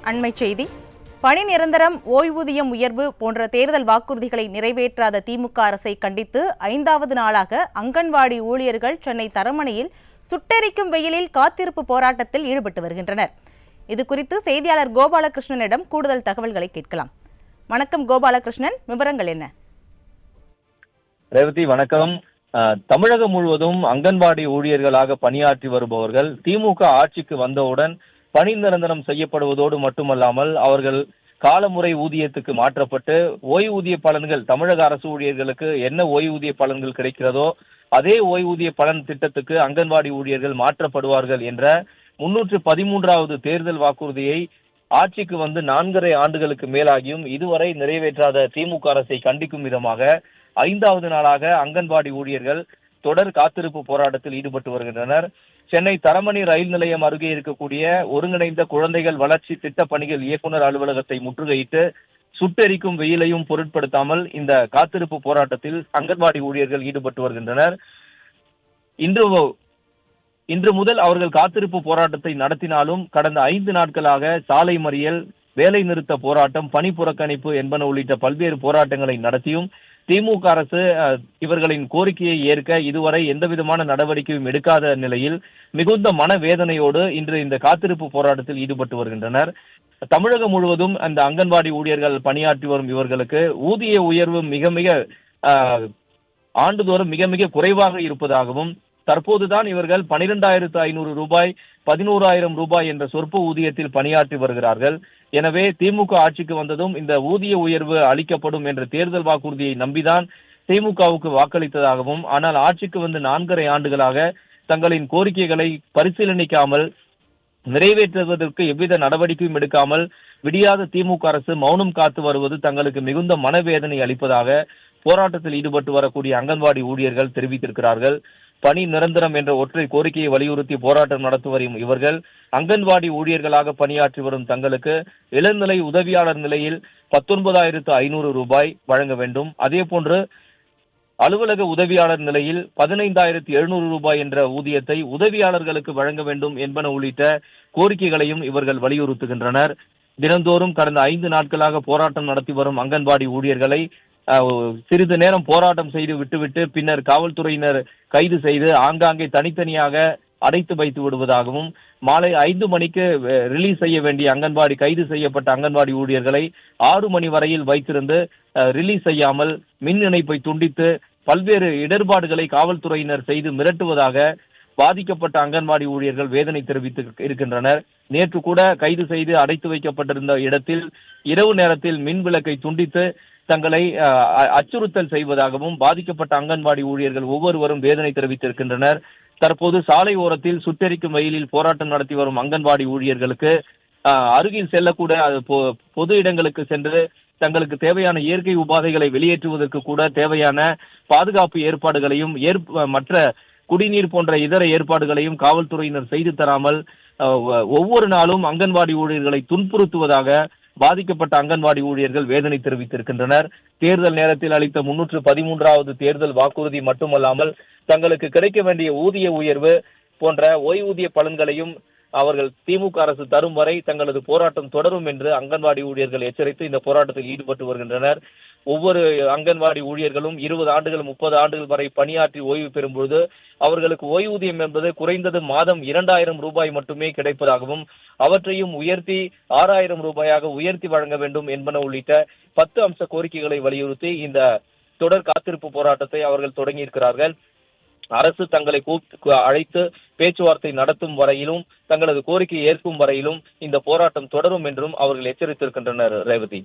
அண்மைச் செய்தி. பணி நிரந்தரம், ஓய்வூதியம் உயர்வு போன்ற தேர்தல் வாக்குறுதிகளை நிறைவேற்றாத திமுக அரசை கண்டித்து 5வது நாளாக அங்கன்வாடி ஊழியர்கள் சென்னை தரமணியில் சுட்டெரிக்கும் வெயிலில் காத்திருப்பு போராட்டத்தில் ஈடுபட்டு வருகின்றனர். இதுகுறித்து செய்தியாளர் கோபாலகிருஷ்ணனிடம் கூடுதல் தகவல்களை கேட்கலாம். வணக்கம் கோபாலகிருஷ்ணன், விவரங்கள் என்ன? ரேவதி வணக்கம். தமிழகம் முழுவதும் அங்கன்வாடி ஊழியர்களாக பணியாற்றி வருபவர்கள் திமுக ஆட்சிக்கு வந்தவுடன் பணி நிரந்தரம் செய்யப்படுவதோடு மட்டுமல்லாமல் அவர்கள் காலமுறை ஊதியத்துக்கு மாற்றப்பட்டு ஓய்வூதிய பலன்கள், தமிழக அரசு ஊழியர்களுக்கு என்ன ஓய்வூதிய பலன்கள் கிடைக்கிறதோ அதே ஓய்வூதிய பலன் திட்டத்துக்கு அங்கன்வாடி ஊழியர்கள் மாற்றப்படுவார்கள் என்ற 313வது தேர்தல் வாக்குறுதியை ஆட்சிக்கு வந்து 4.5 ஆண்டுகளுக்கு மேலாகியும் இதுவரை நிறைவேற்றாத திமுக அரசை கண்டிக்கும் விதமாக 5வது நாளாக அங்கன்வாடி ஊழியர்கள் தொடர் காத்திருப்பு போராட்டத்தில் ஈடுபட்டு வருகின்றனர். சென்னை தரமணி ரயில் நிலையம் அருகே இருக்கக்கூடிய ஒருங்கிணைந்த குழந்தைகள் வளர்ச்சி திட்ட பணிகள் இயக்குநர் அலுவலகத்தை முற்றுகையிட்டு சுட்டெரிக்கும் வெயிலையும் பொருட்படுத்தாமல் இந்த காத்திருப்பு போராட்டத்தில் அங்கன்வாடி ஊழியர்கள் ஈடுபட்டு வருகின்றனர். இன்று முதல் அவர்கள் காத்திருப்பு போராட்டத்தை நடத்தினாலும் கடந்த 5 நாட்களாக சாலை மறியல், வேலை நிறுத்த போராட்டம், பணி புறக்கணிப்பு என்பன உள்ளிட்ட பல்வேறு போராட்டங்களை நடத்தியும் திமுக அரசு இவர்களின் கோரிக்கையை ஏற்க இதுவரை எந்தவிதமான நடவடிக்கையும் எடுக்காத நிலையில் மிகுந்த மனவேதனையோடு இன்று இந்த காத்திருப்பு போராட்டத்தில் ஈடுபட்டு வருகின்றனர். தமிழகம் முழுவதும் அந்த அங்கன்வாடி ஊழியர்கள் பணியாற்றி வரும் இவர்களுக்கு ஊதிய உயர்வு ஆண்டுதோறும் மிக மிக குறைவாக இருப்பதாகவும், தற்போதுதான் இவர்கள் 12,500 ரூபாய், 11,000 ரூபாய் என்ற சொற்ப ஊதியத்தில் பணியாற்றி வருகிறார்கள். எனவே திமுக ஆட்சிக்கு வந்ததும் இந்த ஊதிய உயர்வு அளிக்கப்படும் என்ற தேர்தல் வாக்குறுதியை நம்பிதான் திமுகவுக்கு வாக்களித்ததாகவும், ஆனால் ஆட்சிக்கு வந்து 4.5 ஆண்டுகளாக தங்களின் கோரிக்கைகளை பரிசீலனிக்காமல், நிறைவேற்றுவதற்கு எவ்வித நடவடிக்கையும் எடுக்காமல் விடியாத திமுக அரசு மௌனம் காத்து வருவது தங்களுக்கு மிகுந்த மனவேதனை அளிப்பதாக போராட்டத்தில் ஈடுபட்டு வரக்கூடிய அங்கன்வாடி ஊழியர்கள் தெரிவித்திருக்கிறார்கள். பணி நிரந்தரம் என்ற ஒற்றை கோரிக்கையை வலியுறுத்தி போராட்டம் நடத்தி வரும் இவர்கள் அங்கன்வாடி ஊழியர்களாக பணியாற்றி வரும் தங்களுக்கு இளநிலை உதவியாளர் நிலையில் 19,500 ரூபாய் வழங்க வேண்டும். அதே போன்று அலுவலக உதவியாளர் நிலையில் 15,700 ரூபாய் என்ற ஊதியத்தை உதவியாளர்களுக்கு வழங்க வேண்டும் என்பன உள்ளிட்ட கோரிக்கைகளையும் இவர்கள் வலியுறுத்துகின்றனர். தினந்தோறும் கடந்த 5 நாட்களாக போராட்டம் நடத்தி வரும் அங்கன்வாடி ஊழியர்களை சிறிது நேரம் போராட்டம் செய்து விட்டுவிட்டு பின்னர் காவல்துறையினர் கைது செய்து ஆங்காங்கே தனித்தனியாக அடைத்து வைத்து விடுவதாகவும், மாலை 5 மணிக்கு ரிலீஸ் செய்ய வேண்டிய கைது செய்யப்பட்ட அங்கன்வாடி ஊழியர்களை 6 மணி வரையில் வைத்திருந்து ரிலீஸ் செய்யாமல் மின் இணைப்பை துண்டித்து பல்வேறு இடர்பாடுகளை காவல்துறையினர் செய்து மிரட்டுவதாக பாதிக்கப்பட்ட அங்கன்வாடி ஊழியர்கள் வேதனை தெரிவித்து இருக்கின்றனர். நேற்று கூட கைது செய்து அடைத்து வைக்கப்பட்டிருந்த இடத்தில் இரவு நேரத்தில் மின் விளக்கை துண்டித்து தங்களை அச்சுறுத்தல் செய்வதாகவும் பாதிக்கப்பட்ட அங்கன்வாடி ஊழியர்கள் ஒவ்வொருவரும் வேதனை தெரிவித்திருக்கின்றனர். தற்போது சாலை ஓரத்தில் சுட்டெரிக்கும் வெயிலில் போராட்டம் நடத்தி வரும் அங்கன்வாடி ஊழியர்களுக்கு அருகில் செல்லக்கூட பொது இடங்களுக்கு சென்று தங்களுக்கு தேவையான இயற்கை உபாதைகளை வெளியேற்றுவதற்கு கூட தேவையான பாதுகாப்பு ஏற்பாடுகளையும் மற்ற குடிநீர் போன்ற இதர ஏற்பாடுகளையும் காவல்துறையினர் செய்து தராமல் ஒவ்வொரு நாளும் அங்கன்வாடி ஊழியர்களை துன்புறுத்துவதாக பாதிக்கப்பட்ட அங்கன்வாடி ஊழியர்கள் வேதனை தெரிவித்திருக்கின்றனர். தேர்தல் நேரத்தில் அளித்த 313வது தேர்தல் வாக்குறுதி மட்டுமல்லாமல் தங்களுக்கு கிடைக்க வேண்டிய ஊதிய உயர்வு போன்ற ஓய்வூதிய பலன்களையும் அவர்கள் திமுக அரசு தரும் வரை தங்களது போராட்டம் தொடரும் என்று அங்கன்வாடி ஊழியர்கள் எச்சரித்து இந்த போராட்டத்தில் ஈடுபட்டு வருகின்றனர். ஒவ்வொரு அங்கன்வாடி ஊழியர்களும் 20 ஆண்டுகள் 30 ஆண்டுகள் வரை பணியாற்றி ஓய்வு பெறும்போது அவர்களுக்கு ஓய்வூதியம் என்பது குறைந்தது மாதம் 2,000 ரூபாய் மட்டுமே கிடைப்பதாகவும், அவற்றையும் உயர்த்தி 6,000 ரூபாயாக உயர்த்தி வழங்க வேண்டும் என்பன உள்ளிட்ட 10 அம்ச கோரிக்கைகளை வலியுறுத்தி இந்த தொடர் காத்திருப்பு போராட்டத்தை அவர்கள் தொடங்கியிருக்கிறார்கள். அரசு தங்களை அழைத்து பேச்சுவார்த்தை நடத்தும் வரையிலும், தங்களது கோரிக்கையை ஏற்கும் வரையிலும் இந்த போராட்டம் தொடரும் என்றும் அவர்கள் எச்சரித்திருக்கின்றனர். ரேவதி.